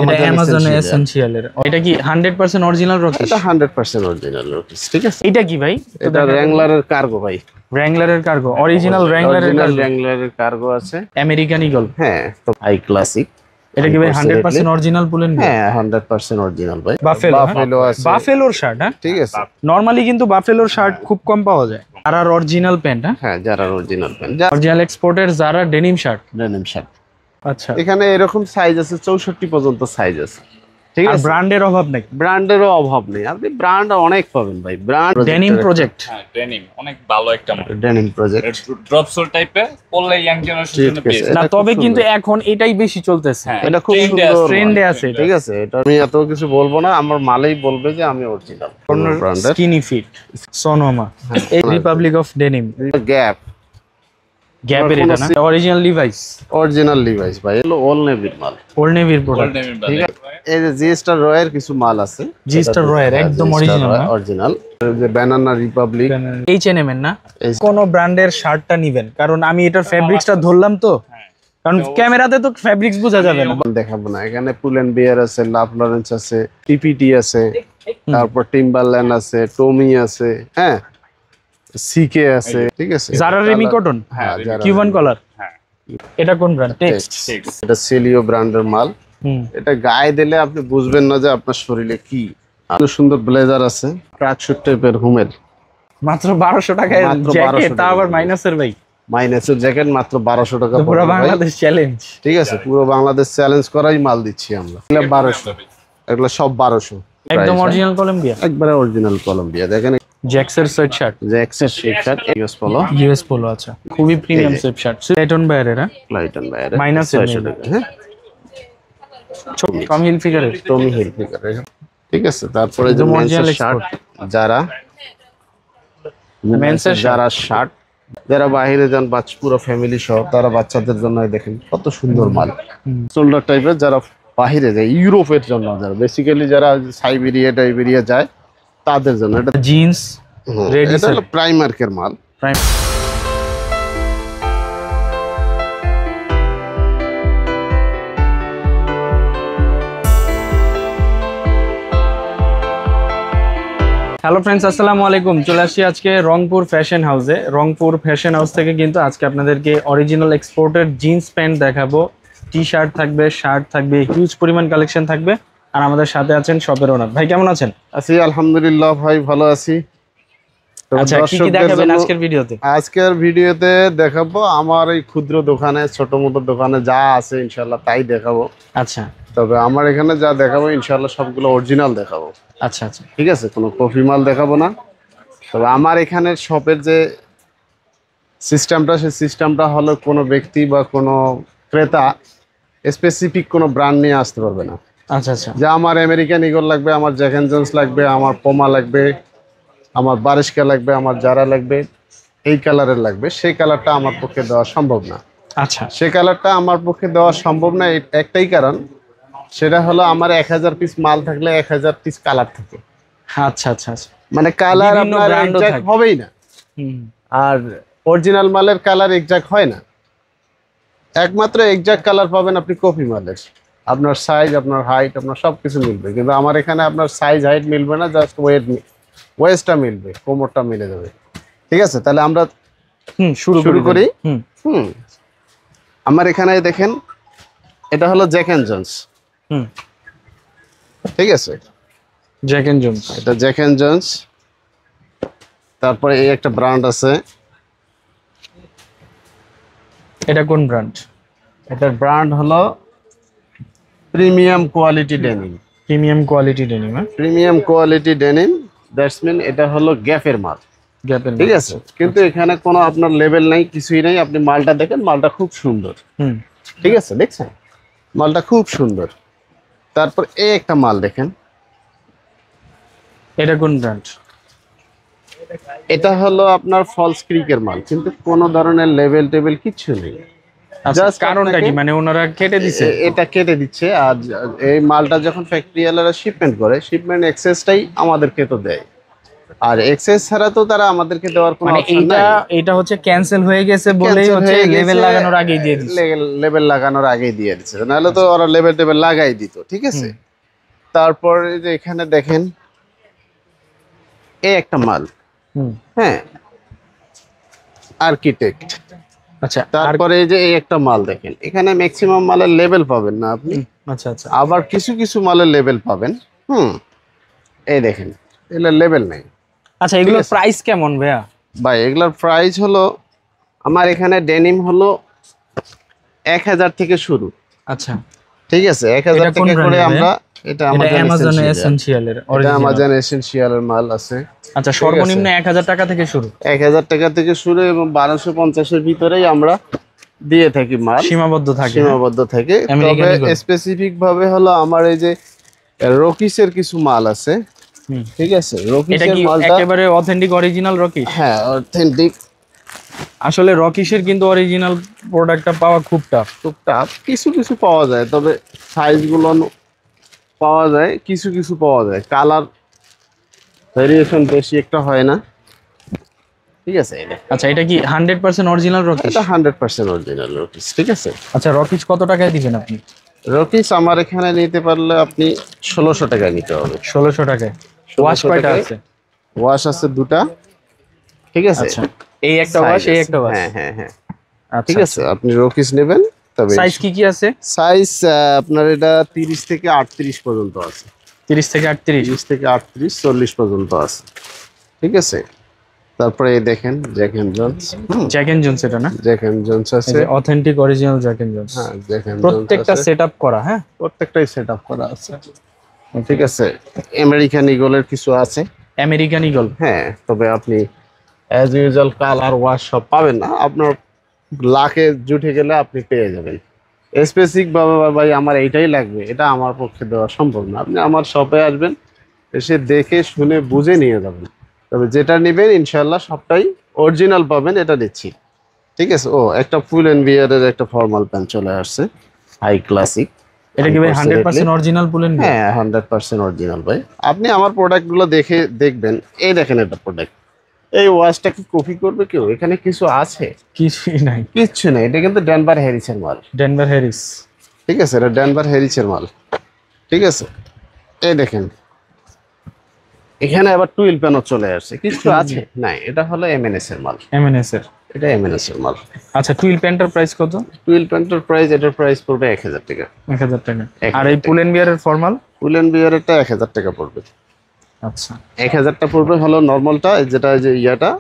এটা Amazon essential এর। এটা কি 100% অরিজিনাল রকিস? এটা 100% অরিজিনাল রকিস, ঠিক আছে। এটা কি ভাই? এটা র‍্যাংলারের কার্গো ভাই। র‍্যাংলারের কার্গো, অরিজিনাল র‍্যাংলারের কার্গো আছে। American eagle. হ্যাঁ, তো হাই ক্লাসিক। এটা কি ভাই 100% অরিজিনাল পুলেন? হ্যাঁ, 100% অরিজিনাল ভাই। বাফেলো আছে। বাফেলোর শার্ট, হ্যাঁ ঠিক আছে। নরমালি কিন্তু বাফেলোর শার্ট খুব কম পাওয়া যায়। আর অরিজিনাল প্যান্ট, হ্যাঁ যারা অরিজিনাল প্যান্ট, অরিজিনাল এক্সপোর্টের যারা ডেনিম শার্ট। ডেনিম শার্ট, আচ্ছা। এখানে এরকম সাইজ আছে 64 পর্যন্ত সাইজ আছে, ঠিক আছে। ব্র্যান্ডের অভাব নেই? ব্র্যান্ডেরও অভাব নেই, আপনি ব্র্যান্ড অনেক পাবেন ভাই। Brand denim project. হ্যাঁ, ডেনিম অনেক ভালো একটা model. Denim project drop soul টাইপের, পরলে ইয়াং জেনারেশনের জন্য বেস্ট। না, তবে কিন্তু এখন এটাই বেশি চলতেছে। এটা খুব সুন্দর ট্রেন্ডে আছে, ঠিক আছে। এটা আমি এত কিছু বলবো না, আমার মালেই বলবে যে আমি অরিজিনাল ব্র্যান্ডের। স্কিনি ফিট, সোনোমা, এই রিপাবলিক অফ ডেনিম, গ্যাপ, গ্যাপের এটা না, অরিজিনাল লিভাইস। অরিজিনাল লিভাইস ভাই, এগুলো ওল নেভির মাল, ওল্ড নেভির প্রোডাক্ট, ঠিক আছে। এই যে জি স্টার রয়ের কিছু মাল আছে, জি স্টার রয়ের একদম অরিজিনাল। যে ব্যানানা রিপাবলিক, H&M এর না, কোন ব্র্যান্ডের শার্টটা নেবেন, কারণ আমি এটার ফেব্রিক্সটা ধরলাম তো, কারণ ক্যামেরাতে তো ফেব্রিক্স বোঝা যাবে না। দেখাবো না। এখানে পুল এন্ড বিয়ার আছে, লাভ লরেন্স আছে, টিপিটি আছে, তারপর টিম্বারল্যান্ড আছে, টমি আছে, হ্যাঁ সিকে আছে, ঠিক আছে। জারা রেমি কটন, হ্যাঁ কিউবান কলার। হ্যাঁ, এটা কোন ব্র্যান্ড? টেক্সট। এটা সেলিও ব্র্যান্ডের মাল। এটা গায়ে দিলে আপনি বুঝবেন না যে আপনার শরীরে কি। এত সুন্দর ব্লেজার আছে, ট্র্যাকস্যুট টাইপের হুমের, মাত্র 1200 টাকায় জ্যাকেট, তা আবার মাইনাসের ভাই। মাইনাসের জ্যাকেট মাত্র 1200 টাকা। পুরো বাংলাদেশ চ্যালেঞ্জ, ঠিক আছে। পুরো বাংলাদেশ চ্যালেঞ্জ করাই মাল দিচ্ছি আমরা। 1200, এগুলো সব 1200 একদম অরিজিনাল কলম্বিয়া, একবারে অরিজিনাল কলম্বিয়া। দেখেন জ্যাক্সের সোয়েট শার্ট, জ্যাক্সের সোয়েট শার্ট, ইউএস পোলো। আচ্ছা, খুবই প্রিমিয়াম সোয়েট শার্ট, ক্লাইটন বাইরের। ক্লাইটন বাইরে মাইনাস 600 টাকা। হ্যাঁ, টমি হিলফিগারের, টমি হিলফিগারের, ঠিক আছে। তারপরে যে মেন্সের শার্ট, যারা মেন্সের যারা শার্ট, যারা বাইরে যান পুরো ফ্যামিলি সহ, তারা বাচ্চাদের জন্য দেখেন কত সুন্দর মাল। শোল্ডার টাইপের, যারা বাইরে যায়, ইউরোপের জন্য, যারা বেসিক্যালি যারা সাইবেরিয়া টাইবেরিয়া যায় তাদের জন্য। এটা জিন্স রেডি, এটা হলো প্রাইমার্কের মাল। হ্যালো ফ্রেন্ডস, আসসালামু আলাইকুম। চলে আসছি আজকে রংপুর ফ্যাশন হাউসে। রংপুর ফ্যাশন হাউস থেকে কিন্তু আজকে আপনাদেরকে অরিজিনাল এক্সপোর্টের জিন্স প্যান্ট দেখাবো, টি শার্ট থাকবে, শার্ট থাকবে, হিউজ পরিমাণ কালেকশন থাকবে। আর আমাদের সাথে আছেন শপের ওনার ভাই। কেমন আছেন? আছি আলহামদুলিল্লাহ ভাই, ভালো আছি। আচ্ছা, কি কি দেখাবেন আজকের ভিডিওতে? আজকের ভিডিওতে দেখাবো আমার এই ক্ষুদ্র দোকানে, ছোট মোটো দোকানে যা আছে ইনশাআল্লাহ তাই দেখাবো। আচ্ছা, তবে আমার এখানে যা দেখাবো ইনশাআল্লাহ সবগুলো অরিজিনাল দেখাবো। আচ্ছা আচ্ছা, ঠিক আছে, কোনো কপি মাল দেখাবো না। তবে আমার এখানে শপের যে সিস্টেমটা, সেই সিস্টেমটা হলো কোনো ব্যক্তি বা কোনো ক্রেতা স্পেসিফিক কোনো ব্র্যান্ড নিয়ে আসতে পারবে না। আচ্ছা আচ্ছা, যে আমার আমেরিকান ঈগল লাগবে, আমার জ্যাক এন্ড জোন্স লাগবে, আমার পোমা লাগবে, আমার বারিশকা লাগবে, আমার জারা লাগবে, এই কালারের লাগবে, সেই কালারটা আমার পক্ষে দেওয়া সম্ভব না। আচ্ছা, সেই কালারটা আমার পক্ষে দেওয়া সম্ভব না একটাই কারণ, সেটা হলো আমার 1000 পিস মাল থাকলে 1000 পিস কালার থাকে। আচ্ছা আচ্ছা আচ্ছা, মানে কালার আপনার এক্সাক্ট হবেই না, আর অরিজিনাল মালের কালার এক্সাক্ট হয় না। একমাত্র এক্সাক্ট কালার পাবেন আপনি কপি মালের। আপনার সাইজ, আপনার হাইট, আপনার সবকিছু মিলবে, কিন্তু আমার এখানে আপনার সাইজ হাইট মিলবে না, জাস্ট ওয়েস্টটা মিলবে, কোমরটা মিলে যাবে। ঠিক আছে, তাহলে আমরা শুরু করি। আমার এখানে দেখেন, এটা হলো জ্যাক এন্ড জোন্স। ঠিক আছে, জ্যাক এন্ড জোন্স, এটা জ্যাক এন্ড জোন্স। তারপরে এই একটা ব্র্যান্ড আছে, এটা কোন ব্র্যান্ড? এটার ব্র্যান্ড হলো premium quality denim. Premium quality denim, premium quality denim, that's mean এটা হলো গ্যাপের মাল। গ্যাপের, ঠিক আছে, কিন্তু এখানে কোনো আপনার লেভেল নাই, কিছুই নাই। আপনি মালটা দেখেন, মালটা খুব সুন্দর। ঠিক আছে, দেখছেন মালটা খুব সুন্দর। তারপর এই একটা মাল দেখেন, এটা কোন ব্র্যান্ড? এটা হলো আপনার ফলস ক্রিকের মাল, কিন্তু কোনো ধরনের লেভেল টেবিল কিচ্ছু নেই। জাস্ট কারণটা কি, মানে ওনারা কেটে দিচ্ছে? এটা কেটে দিচ্ছে। আর এই মালটা যখন ফ্যাক্টরি ওয়ালারা শিপমেন্ট করে, শিপমেন্ট এক্সেসটাই আমাদেরকে তো দেয়। আর এক্সচেঞ্জ ছাড়া তো তারা আমাদেরকে দেওয়ার কোনো মানে অপশন নাই। এটা হচ্ছে ক্যান্সেল হয়ে গেছে বলেই Cancel হচ্ছে হয়ে লেভেল গেছে, লাগানোর আগেই দিয়ে দিচ্ছে। লেবেল লাগানোর আগেই দিয়ে দিচ্ছে, নাহলে তো ওরা লেবেল টেবেল লাগাই দিত, ঠিক আছে। তারপর এই যে এখানে দেখেন এই একটা মাল, হুম, হ্যাঁ, আর্কিটেক্ট। আচ্ছা তারপরে এই যে এই একটা মাল দেখেন, এখানে ম্যাক্সিমাম মালের লেবেল পাবেন না আপনি, আচ্ছা আচ্ছা আবার কিছু কিছু মালের লেবেল পাবেন। এই দেখেন এগুলো লেবেল নেই। আচ্ছা, এগুলোর প্রাইস কেমন ভাইয়া? ভাই এগুলোর প্রাইস হলো, আমার এখানে ডেনিম হলো 1000 থেকে শুরু। আচ্ছা, ঠিক আছে, 1000 এটা কোন টাকা করে brand-এর? আমরা, এটা অ্যামাজন আমাজন এসেনশিয়াল এর এটা অরিজিনাল। আমাজন এসেনশিয়াল এর মাল আছে। আচ্ছা, সর্বনিম্ন 1000 টাকা থেকে শুরু, 1000 টাকা থেকে শুরু এবং 1250 এর ভিতরেই আমরা দিয়ে থাকি মাল, সীমাবদ্ধ থাকে। সীমাবদ্ধ থাকে। American তবে Eagle। স্পেসিফিক ভাবে হলো আমার এই যে রকিসের কিছু মাল আছে, হুম। ঠিক আছে। এটা রকিসের কি মালটা একেবারে অথেন্টিক অরিজিনাল রকিশ? হ্যাঁ অথেন্টিক। আসলে রকিশের কিন্তু অরিজিনাল প্রোডাক্টটা পাওয়া খুব টাফ। টুকটাক কিছু কিছু পাওয়া যায়, তবে সাইজগুলো পাওয়া যায়, কিছু কিছু পাওয়া যায়, কালার ভেরিয়েশন বেশি একটা হয় না, ঠিক আছে। আচ্ছা, এটা কি 100% অরিজিনাল রকিশ? এটা 100% অরিজিনাল রকিস, ঠিক আছে। আচ্ছা, রকিশ কত টাকায় দিবেন আপনি? রকিস আমার এখানে নিতে পারলে আপনি 1600 টাকায় নিতে হবে। 1600 টাকায়। 1600 ওয়াশ কয়টা টাকায়। আছে? ওয়াশ আছে দুটা, ঠিক আছে। আচ্ছা, এই একটা ওয়াশ, এই একটা ওয়াশ। হ্যাঁ হ্যাঁ হ্যাঁ, আচ্ছা, ঠিক আছে। আপনি রকিস নেবেন, তবে সাইজ কি কি আছে? সাইজ আপনার এটা 30 থেকে 38 পর্যন্ত আছে। 30 থেকে 38। 30 থেকে 38, 40 পর্যন্ত আছে, ঠিক আছে। তারপরে এই দেখেন Jack and Jones, Jack and Jones এটা না? জ্যাক এন্ড জোন্স আছে, authentic original Jack and Jones. হ্যাঁ জ্যাক এন্ড জোন্স প্রত্যেকটা আছে, সেটআপ করা, হ্যাঁ প্রত্যেকটাই সেটআপ করা আছে, ঠিক আছে। আমেরিকান ইগলের কিছু আছে, আমেরিকান ইগল। হ্যাঁ, তবে আপনি অ্যাজ ইউজুয়াল কালার ওয়াশ সব পাবেন না, আপনার লাখে জুটে গেলে আপনি পেয়ে যাবেন। স্পেসিফিক ভাবে ভাই আমার এইটাই লাগবে, এটা আমার পক্ষে দেওয়া সম্ভব না। আপনি আমার শপে আসবেন, এসে দেখে শুনে বুঝে নিয়ে যাবেন। তবে যেটা নেবেন ইনশাল্লাহ সবটাই অরিজিনাল পাবেন, এটা দিচ্ছি, ঠিক আছে। ও একটা ফুল এন্ড বিয়ারের একটা ফর্মাল প্যান্ট চলে আসছে, হাই ক্লাসিক। এটা কি ভাই 100% অরিজিনাল বলেন? হ্যাঁ 100% অরিজিনাল ভাই। আপনি আমার প্রোডাক্টগুলো দেখে দেখবেন, এই দেখেন এটা প্রোডাক্ট, এই ওয়াশটা কি কপি করবে কেউ? এখানে কিছু আছে? কিছুই নাই। কিচ্ছু নেই, এটা কিন্তু ডেনভার হ্যারিসের মাল, ডেনভার হ্যারিস। ঠিক আছে, এটা ডেনভার হ্যারিসের মাল, ঠিক আছে। এই দেখেন এখানে আবার টুইল প্যানও চলে আসছে, কিছু আছে না, এটা হলো এমএনএস এর মাল, এমএনএস এর। এটা এমএনএস এর মাল। আচ্ছা, টুইল প্যান্টের প্রাইস কত? টুইল প্যান্টের প্রাইস, এটার প্রাইস পড়বে 1000 টাকা। 1000 টাকা। 1000 আর এই পুলেন বিয়ারের ফর্মাল? ফুল এন্ড বিয়ারেরটা 1000 টাকা পড়বে। আচ্ছা, 1000টা পড়বে হলো নর্মালটা, যেটা যে ইয়াটা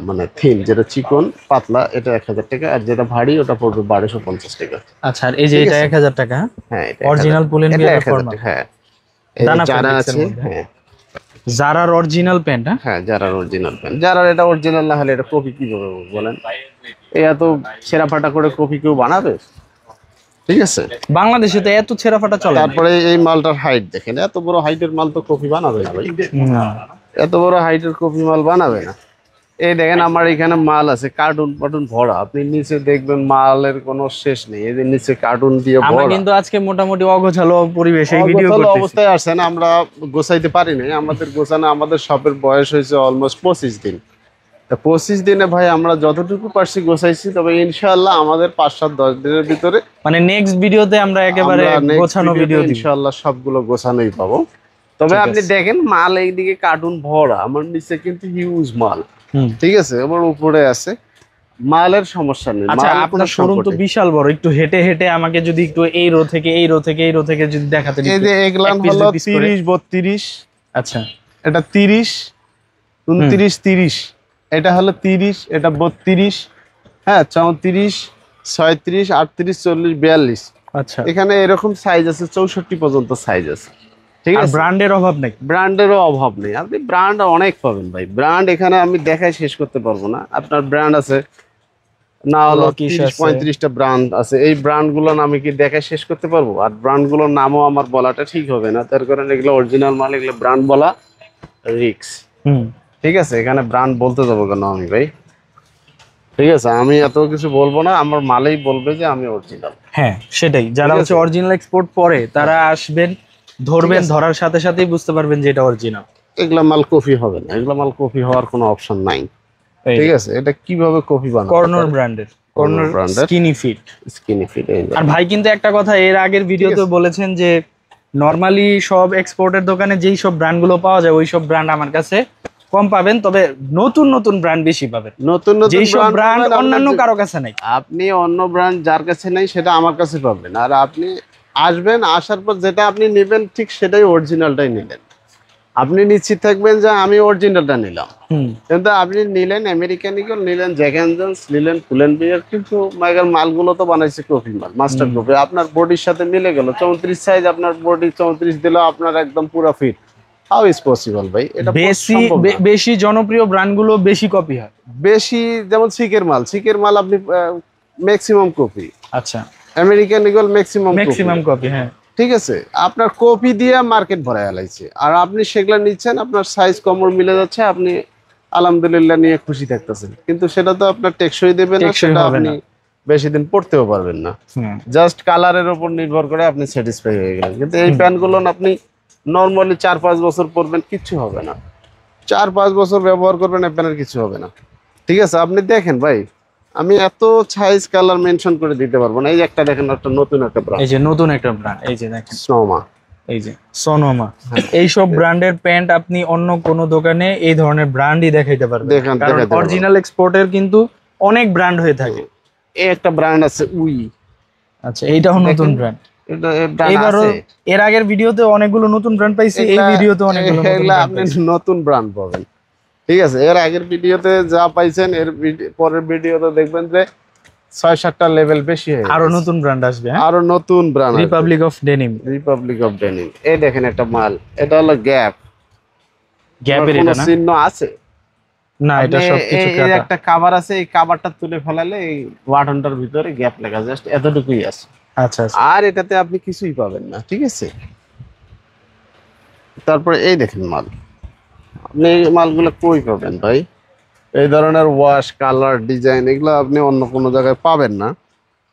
মানে থিন, যেটা চিকন পাতলা, এটা 1000 টাকা, আর যেটা ভারী ওটা পড়বে 1250 টাকা। আচ্ছা, আর এই যে ঠিক এটা আছে। 1000 টাকা, হ্যাঁ? হ্যাঁ এটা অরিজিনাল পুলেন বিয়ারের ফর্মাল। হ্যাঁ এই যে দানা যারা fabrics এর আছে, মধ্যে। হ্যাঁ জারার অরিজিনাল প্যান্ট, হ্যাঁ? হ্যাঁ যারা অরিজিনাল প্যান্ট, যারা এটা অরিজিনাল না হলে এটা কপি কিভাবে বলেন? এই এত ছেঁড়া ফাটা করে কপি কেউ বানাবে? ঠিক আছে। বাংলাদেশে তো এত ছেঁড়া ফাটা চলে না। তারপরে এই মালটার হাইট দেখেন, এত বড় হাইটের মাল তো কপি বানাবে না ভাই, না। এত বড় হাইটের কপি মাল বানাবে না। এই দেখেন আমার এখানে মাল আছে কার্টুন পার্টুন ভরা, আপনি নিচে দেখবেন মালের কোনো শেষ নেই, এই যে নিচে কার্টুন দিয়ে আমরা ভরা। কিন্তু আজকে মোটামুটি অগোছালো পরিবেশে ভিডিও অগোছালো করতেছি। অবস্থায় আসছেন, আমরা গোছাইতে পারি নাই, আমাদের গোছানো, আমাদের শপের বয়স হয়েছে অলমোস্ট 25 দিন। 25 দিনে ভাই আমরা যতটুকু পারছি গোছাইছি, তবে ইনশাআল্লাহ আমাদের 5-7-10 দিনের ভিতরে মানে নেক্সট ভিডিওতে আমরা একেবারে আমরা next গোছানো ভিডিওতে ভিডিও দিব। ইনশাআল্লাহ সবগুলো গোছানোই পাবো। তবে ঠিক আপনি আছে। দেখেন মাল এইদিকে কার্টুন ভরা, আমার নিচে কিন্তু হিউজ মাল, হুম। ঠিক আছে, আমার উপরে আছে, মালের সমস্যা নেই। আচ্ছা, মালের কোনো আপনার শোরুম তো সংকট নেই। বিশাল বড়, একটু হেঁটে হেঁটে আমাকে যদি একটু এই রো থেকে এই রো থেকে এই রো থেকে যদি দেখাতেন এই একটু। যে এগুলান এক piece হলো দুই piece করে। 30-32, আচ্ছা, এটা 30, 29-30, এটা হলো 30, এটা 32, হ্যাঁ 34, 36, 38, 40, 42, আচ্ছা। এখানে এরকম সাইজ আছে, 64 পর্যন্ত সাইজ আছে, ঠিক আর আছে। ব্র্যান্ডের অভাব নাই। ব্র্যান্ডেরও অভাব নেই, আপনি ব্র্যান্ড অনেক পাবেন ভাই, ব্র্যান্ড এখানে আমি দেখাই শেষ করতে পারবো না। আপনার ব্র্যান্ড আছে না হলো Rockish আছে। 30-35টা ব্র্যান্ড আছে, এই ব্র্যান্ডগুলোর আমি কি দেখাই শেষ করতে পারবো? আর ব্র্যান্ডগুলোর নামও আমার বলাটা ঠিক হবে না, তার কারণ এগুলো অরিজিনাল মাল, এগুলো ব্র্যান্ড বলা রিক্স, হুম। ঠিক আছে। এখানে ব্র্যান্ড বলতে যাবো কেন আমি ভাই? ঠিক আছে, আমি এত কিছু বলবো না, আমার মালেই বলবে যে আমি অরিজিনাল। হ্যাঁ, সেটাই। যারা ঠিক হচ্ছে আছে। অরিজিনাল এক্সপোর্ট পরে তারা আসবেন, ধরবেন, ঠিক আছে। ধরার সাথে সাথেই বুঝতে পারবেন যে এটা অরিজিনাল। এগুলা মাল কপি হবে না, এগুলা মাল কপি হওয়ার কোনো অপশন নাই। ঠিক আছে, এটা কিভাবে কপি বানাবো? কর্নার ব্র্যান্ডের, Corner skinny fit, skinny fit. আর ভাই কিন্তু একটা কথা এর আগের ভিডিওতে বলেছেন যে নরমালি সব এক্সপোর্টের দোকানে যেই সব ব্র্যান্ডগুলো পাওয়া যায় ওই সব ব্র্যান্ড আমার কাছে কম পাবেন, তবে নতুন নতুন ব্র্যান্ড বেশি পাবেন। নতুন নতুন যেই সব ব্র্যান্ড অন্যান্য কারো কাছে নাই, আপনি অন্য ব্র্যান্ড যার কাছে নাই সেটা আমার কাছে পাবেন। আর আপনি আসবেন, আসার পর যেটা আপনি নেবেন ঠিক সেটাই অরিজিনালটাই নিলেন। আপনি নিশ্চিত থাকবেন যে আমি অরিজিনালটা নিলাম। কিন্তু আপনি নিলেন আমেরিকান ইগল, নিলেন জ্যাক অ্যান্ড জোন্স, নিলেন পুলেন বিয়ার, কিন্তু মালগুলো তো বানাইছে কপি মাল, মাস্টার কপি। আপনার বডির সাথে মিলে গেল 34 সাইজ, আপনার বডি 34 দিল, আপনার একদম পুরো ফিট। হাউ ইজ পসিবল ভাই? এটা বেশি জনপ্রিয় ব্র্যান্ডগুলো বেশি কপি হয় বেশি। যেমন সিকের মাল আপনি ম্যাক্সিমাম কপি। আচ্ছা, আমেরিকান ইগল ম্যাক্সিমাম কপি, হ্যাঁ ঠিক আছে। আপনার কপি দিয়ে মার্কেট ভরা এলাইছে, আর আপনি সেগুলা নিচ্ছেন, আপনার সাইজ কমর মিলে যাচ্ছে, আপনি আলহামদুলিল্লাহ নিয়ে খুশি থাকতেছেন। কিন্তু সেটা তো আপনার টেকসই দেবে না, সেটা আপনি বেশি দিন পড়তেও পারবেন না। জাস্ট কালারের উপর নির্ভর করে আপনি স্যাটিসফাই হয়ে গেলেন। কিন্তু এই প্যান্টগুলো আপনি নর্মালি 4-5 বছর পরবেন, কিচ্ছু হবে না। 4-5 বছর ব্যবহার করবেন, এই প্যান্টের কিছু হবে না। ঠিক আছে, আপনি দেখেন ভাই, আমি এত সাইজ কালার মেনশন করে দিতে পারবো না। এই যে একটা দেখেন, একটা নতুন একটা ব্র্যান্ড, এই যে নতুন একটা ব্র্যান্ড, এই যে দেখেন সোনোমা, এই যে সোনোমা। এই সব ব্র্যান্ডের প্যান্ট আপনি অন্য কোন দোকানে এই ধরনের ব্র্যান্ডই দেখাইতে পারবেন, কারণ অরিজিনাল এক্সপোর্টের কিন্তু অনেক ব্র্যান্ড হয়ে থাকে। এই একটা ব্র্যান্ড আছে উই, আচ্ছা এইটাও নতুন ব্র্যান্ড। এইবারও এর আগের ভিডিওতে অনেকগুলো নতুন ব্র্যান্ড পাইছি, এই ভিডিওতে অনেকগুলো আপনি নতুন ব্র্যান্ড পাবেন। ঠিক আছে, এর আগের ভিডিওতে যা পাইছেন এর পরের ভিডিওতে দেখবেন যে 6-7টা লেভেল বেশি হয়ে আরো নতুন ব্র্যান্ড আসবে, আরো নতুন ব্র্যান্ড, রিপাবলিক অফ ডেনিম। এই দেখেন একটা মাল, এটা হলো গ্যাপের, এটা না চিহ্ন আছে না, এটা সবকিছু কাটা। একটা কভার আছে, এই কভারটা তুলে ফেলালে এই বাটনটার ভিতরে গ্যাপ লেখা, জাস্ট এতটুকুই আছে। আচ্ছা, আর এটাতে আপনি কিছুই পাবেন না। ঠিক আছে, তারপরে এই দেখেন মাল, আপনি এই মালগুলো কই পাবেন ভাই? এই ধরনের ওয়াশ, কালার, ডিজাইন এগুলো আপনি অন্য কোনো জায়গায় পাবেন না।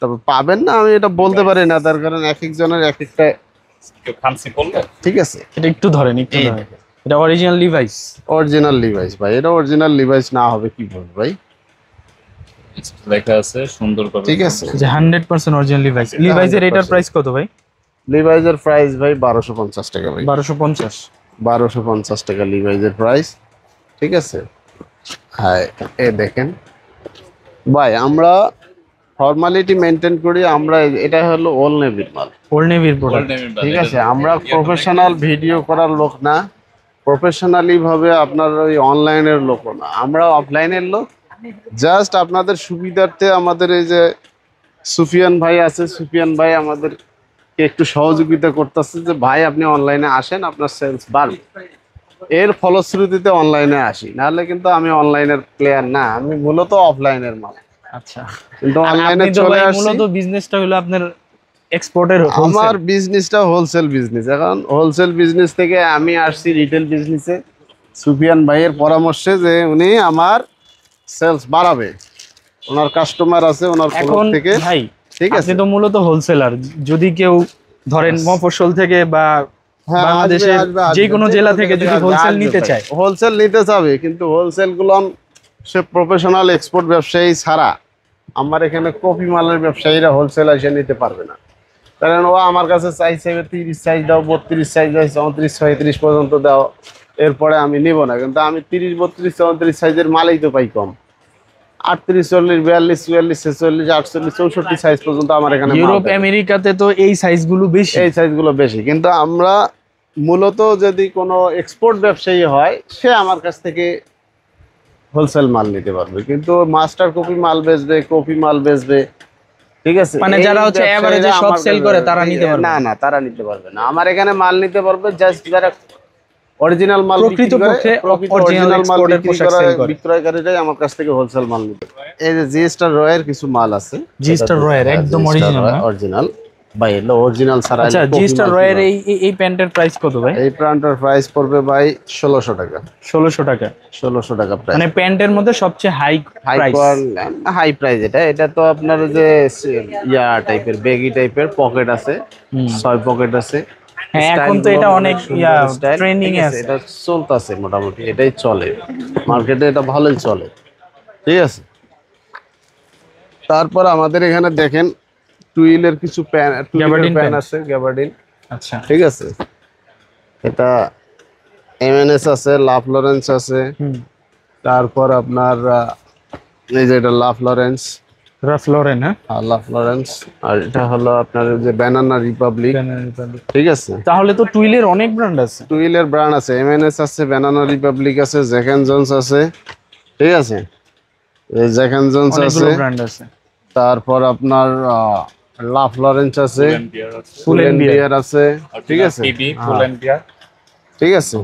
তবে পাবেন না আমি এটা বলতে পারি না, তার কারণ এক একজনের এক একটা ফ্যান্সি পড়লে। ঠিক আছে, এটা একটু ধরেন, একটু ধরেন। এটা অরিজিনাল লিভাইস ভাই। এটা অরিজিনাল লিভাইস না হবে কি বলবো ভাই? লেখা আছে সুন্দর করে, ঠিক আছে, যে 100% অরিজিনাল লিভাইসের এটার প্রাইস কত ভাই? লিভাইসের প্রাইস ভাই 1250 টাকা ভাই। 1250 টাকা লিভাইসের প্রাইস। ঠিক আছে, হ্যাঁ এই দেখেন ভাই, আমরা ফর্মালিটি মেনটেন করি। আমরা এটা হলো ওল নেভির মাল, প্রোডাক্ট। ঠিক আছে, আমরা প্রফেশনাল ভিডিও করার লোক না, প্রফেশনালি ভাবে আপনার ওই অনলাইনের লোক না, আমরা অফলাইনের লোক। জাস্ট আপনাদের সুবিধার্থে আমাদের এই যে সুফিয়ান ভাই আছে, সুফিয়ান ভাই আমাদেরকে একটু সহযোগিতা করতেছে যে ভাই আপনি অনলাইনে আসেন, আপনার সেলস বাড়বে। এর ফলশ্রুতিতে অনলাইনে আসি, নাহলে কিন্তু আমি অনলাইনের প্লেয়ার না, আমি মূলত অফলাইনের মাল। আচ্ছা, কিন্তু অনলাইনে চলে আসি। মূলত বিজনেসটা হলো আপনার এক্সপোর্টের, আমার বিজনেসটা হোলসেল বিজনেস। এখন হোলসেল বিজনেস থেকে আমি আসছি রিটেল বিজনেসে, সুফিয়ান ভাইয়ের পরামর্শে যে উনি আমার সেলস বাড়াবে, ওনার কাস্টমার আছে ওনার থেকে। ভাই ঠিক আছে, আপনি তো মূলত হোলসেলার। যদি কেউ ধরেন মফস্বল থেকে বা বাংলাদেশের যে কোনো জেলা থেকে যদি হোলসেল নিতে চায়, হোলসেল নিতে চাবে, কিন্তু হোলসেল গুলো সে প্রফেশনাল এক্সপোর্ট ব্যবসায়ী ছাড়া আমার এখানে কপি মালের ব্যবসায়ীরা হোলসেল এসে নিতে পারবে না। কারণ ও আমার কাছে চাইছে 30 সাইজ দাও, 32 সাইজ দাও, 34, 36 পর্যন্ত দাও, এরপরে আমি নিব না। কিন্তু আমি 30, 32, 34 সাইজের মালই তো পাই কম। 38, 40, 42, 44, 46, 48, 64 সাইজ পর্যন্ত আমার এখানে। ইউরোপ আমেরিকাতে তো এই সাইজগুলো বেশি, কিন্তু আমরা মূলত যদি কোনো এক্সপোর্ট ব্যবসায়ী হয় সে আমার কাছ থেকে হোলসেল মাল নিতে পারবে, কিন্তু মাস্টার কপি মাল বেচবে। ঠিক আছে, মানে যারা হচ্ছে এভারেজে সব সেল করে তারা নিতে পারবে না, তারা নিতে পারবে না। আমার এখানে মাল নিতে পারবে জাস্ট যারা অরিজিনাল মাল প্রকৃতপক্ষে অরিজিনাল মাল বিক্রয়কারীরাই আমার কাছ থেকে হোলসেল মাল নিতে পারে। এই যে জি স্টার রয়ের কিছু মাল আছে, জি স্টার রয়ের একদম অরিজিনাল ভাই, এলো অরিজিনাল ছাড়া। আচ্ছা, জি স্টার রয়ের এই প্যান্টের প্রাইস কত ভাই? এই প্যান্টের প্রাইস পড়বে ভাই 1600 টাকা। 1600 টাকা প্রাইস, মানে প্যান্টের মধ্যে সবচেয়ে হাই প্রাইস। এটা তো আপনার যে ইয়া টাইপের, বেগি টাইপের পকেট আছে, 6 পকেট আছে, হ্যাঁ, এখন তো এটা অনেক ট্রেন্ডিং এ আছে। এটা চলতেছে মোটামুটি, এটাই চলে মার্কেটে, এটা ভালোই চলে। ঠিক আছে, তারপর আমাদের এখানে দেখেন টুইলের কিছু প্যান আছে, গ্যাবার্ডিন। আচ্ছা, ঠিক আছে, এটা এমএনএস আছে, লাভ লরেন্স আছে। তারপর আপনার এই যে এটা লাভ লরেন্স, রাফ লরেন। হ্যাঁ, লাভ লরেন্স। আর এটা হলো আপনার যে ব্যানানা রিপাবলিক। ঠিক আছে, তাহলে তো টুইলের অনেক ব্র্যান্ড আছে। টুইলের ব্র্যান্ড আছে, এমএনএস আছে, ব্যানানা রিপাবলিক আছে, জ্যাক এন্ড জোন্স আছে। ঠিক আছে, এই জ্যাক এন্ড জোন্স আছে, অনেকগুলো ব্র্যান্ড আছে। তারপর আপনার লাভ লরেন্স আছে, ফুল এন্ড বিয়ার আছে। ঠিক আছে, ফুল এন্ড বিয়ার। ঠিক আছে,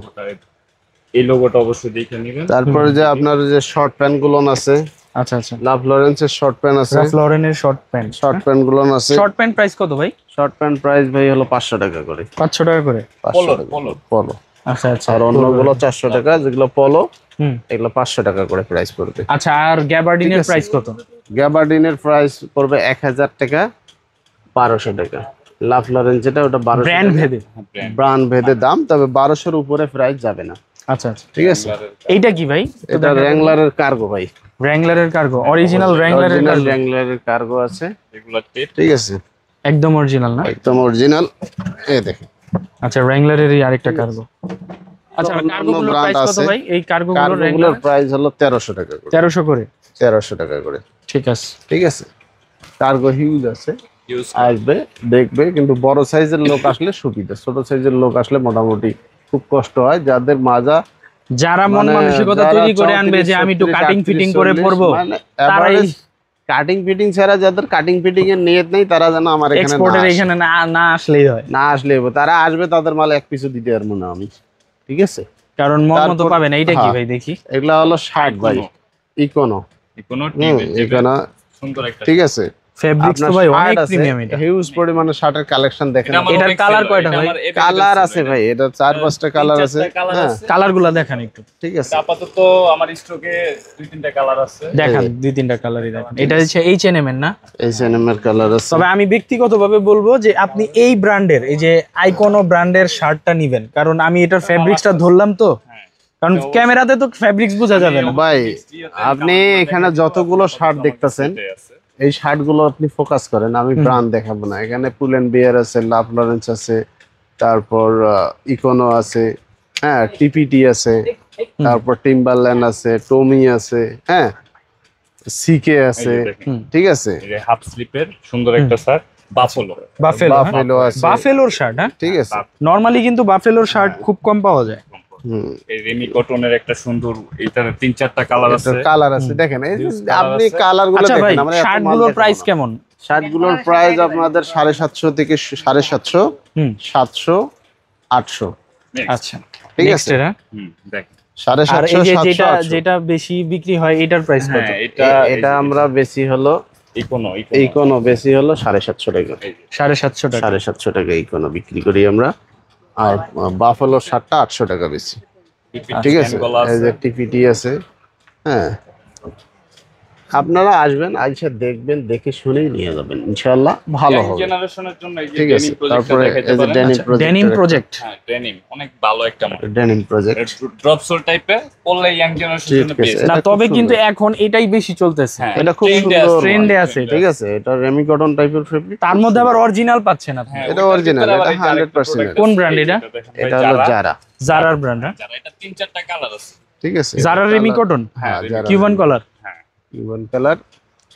এই লোগোটা অবশ্যই দেখে নেবেন। তারপরে যে আপনার যে শর্ট প্যান্ট গুলো আছে, আচ্ছা আচ্ছা, লাভ লরেন্সের শর্ট প্যান্ট আছে, রাফ লরেনের শর্ট প্যান্ট। শর্ট প্যান্ট গুলো আছে। শর্ট প্যান্ট প্রাইস কত ভাই? শর্ট প্যান্ট প্রাইস ভাই হলো 500 টাকা করে। 500 টাকা করে। 500 টাকা পলো। আচ্ছা আচ্ছা, আর অন্যগুলো 400 টাকা, যেগুলো পলো হুম, এগুলো 500 টাকা করে প্রাইস পড়বে। আচ্ছা, আর গ্যাবার্ডিনের প্রাইস কত? গ্যাবার্ডিনের প্রাইস পড়বে 1000 টাকা, 1200 টাকা। লাভ লরেন্স যেটা ওটা 1200 ব্র্যান্ড ভেদে। ব্র্যান্ড ভেদে দাম, তবে 1200 উপরে প্রাইস যাবে না। আচ্ছা আচ্ছা, ঠিক আছে, এইটা কি ভাই? এটা র্যাংলারের কার্গো ভাই, র্যাংলারের কার্গো, অরিজিনাল র্যাংলারের অরিজিনাল কার্গো। র্যাংলারের কার্গো আছে। Regular tape. ঠিক আছে, একদম অরিজিনাল না? একদম অরিজিনাল। এই দেখেন, আচ্ছা, র্যাংলারেরই আরেকটা কার্গো। আচ্ছা, অন্য কার্গোগুলোর brand প্রাইস কত আছে। ভাই? এই কার্গোগুলোর কার্গোগুলোর র্যাংলার প্রাইস হলো 1300 টাকা করে। 1300 করে। 1300 টাকা করে। ঠিক আছে। ঠিক আছে, কার্গো হিউজ আছে, ইউজ আসবে দেখবে, কিন্তু বড় সাইজের লোক আসলে সুবিধা, ছোট সাইজের লোক আসলে মোটামুটি খুব কষ্ট হয়। যাদের মাজা, যারা মন মানসিকতা তৈরি করে আনবে যে আমি একটু কাটিং ফিটিং করে পরবো, তারাই কাটিং ফিটিং ছাড়া, যাদের কাটিং ফিটিং এর নিয়ত নেই, তারা যেন আমার এখানে এক্সপোর্টের এখানে না আসলেই হয়। না আসলে তারা আসবে, তাদের মাল এক পিছু দিতে পারবো না আমি। ঠিক আছে, কারণ মন মতো পাবে না। এইটা কি হ্যাঁ, ভাই দেখি? এগুলা হলো 60 ভাই, ইকোনো। কোনো টিপ ইকোনো, সুন্দর একটা। ঠিক আছে, ফেব্রিক্স তো ভাই অনেক প্রিমিয়াম। এটা হিউজ পরিমাণে শার্টের কালেকশন দেখেন। এটার কালার কয়টা ভাই? কালার আছে ভাই, এটা 4-5টা কালার আছে। হ্যাঁ, কালারগুলো দেখান একটু। ঠিক আছে, আপাতত আমার স্টকে 2-3টা কালার আছে। দেখান, 2-3টা কালারই দেখান। এটা হচ্ছে H&M এর না? H&M এর কালার আছে। তবে আমি ব্যক্তিগতভাবে বলবো যে আপনি এই ব্র্যান্ডের, এই যে আইকনো ব্র্যান্ডের শার্টটা নিবেন, কারণ আমি এটার ফেব্রিক্সটা ধরলাম তো, কারণ ক্যামেরাতে তো ফেব্রিক্স বোঝা যাবে না ভাই। আপনি এখানে যতগুলো শার্ট দেখতেছেন, এই শার্ট গুলো আপনি ফোকাস করেন, আমি ব্র্যান্ড দেখাবো না। এখানে পুল এন্ড বিয়ার আছে, লাভ লরেন্স আছে, তারপর ইকোনো আছে, হ্যাঁ, টিপিটি আছে, তারপর টিম্বারল্যান্ড আছে, টমি আছে, হ্যাঁ, সিকে আছে। ঠিক আছে, এই যে হাফ স্লিপের সুন্দর একটা শার্ট, বাফেলো। বাফেলো আছে, বাফেলোর শার্ট। হ্যাঁ, ঠিক আছে, নরমালি কিন্তু বাফেলোর শার্ট খুব কম পাওয়া যায়। এই রেমি কটনের একটা সুন্দর, এটার 3-4টা কালার আছে। কালার আছে, দেখেন এই যে আপনি কালার গুলো আচ্ছা ভাই, দেখেন। আমরা শার্টগুলোর প্রাইস কেমন? শার্টগুলোর প্রাইস আপনাদের 750 থেকে 750, 700, 800। আচ্ছা, ঠিক আছে, দেখেন। 750, আর এই যে 700, যেটা বেশি বিক্রি হয়, এটার প্রাইস কত? হ্যাঁ, এটা আমরা বেশি হলো ইকোনো বেশি হলো 750 টাকা। 750 টাকা। 750 টাকা ইকোনো বিক্রি করি আমরা। আর বাফেলো শার্টটা 800 টাকা বেশি। ঠিক আছে, এই যে টিপিটি আছে। হ্যাঁ, আপনারা আসবেন, আইসা দেখবেন, দেখে শুনেই নিয়ে যাবেন, ইনশাআল্লাহ ভালো হবে। জেনারেশনের জন্য এই যে ঠিক আছে, ডেনিম প্রজেক্টটা তারপরে দেখাইতে এই যে পারেন। Denim project. হ্যাঁ, ডেনিম অনেক ভালো একটা model. Denim project drop soul টাইপের, পরলে ইয়াং জেনারেশনের জন্য ঠিক আছে। বেস্ট। না, এটা তবে খুব কিন্তু সুন্দর। এখন এটাই বেশি চলতেছে। হ্যাঁ, এটা খুব trend এ সুন্দর আছে, ট্রেন্ডে আছে এটা। ঠিক আছে, এটা রেমি কটন টাইপের ফেব্রিক। তার মধ্যে আবার অরিজিনাল পাচ্ছেন আপনি। হ্যাঁ, এটা ওটার original, ভিতরে আবার এটা এই যে আরেকটা 100% product কোন আছে, brand এটা? দেখেন ভাই, এটা হলো জারা। জারার ব্র্যান্ড। যারা এটা 3-4টা কালার আছে। ঠিক আছে, জারার রেমি কটন, হ্যাঁ, জারা কিউবান কালার। হ্যাঁ, ইভেন কালার।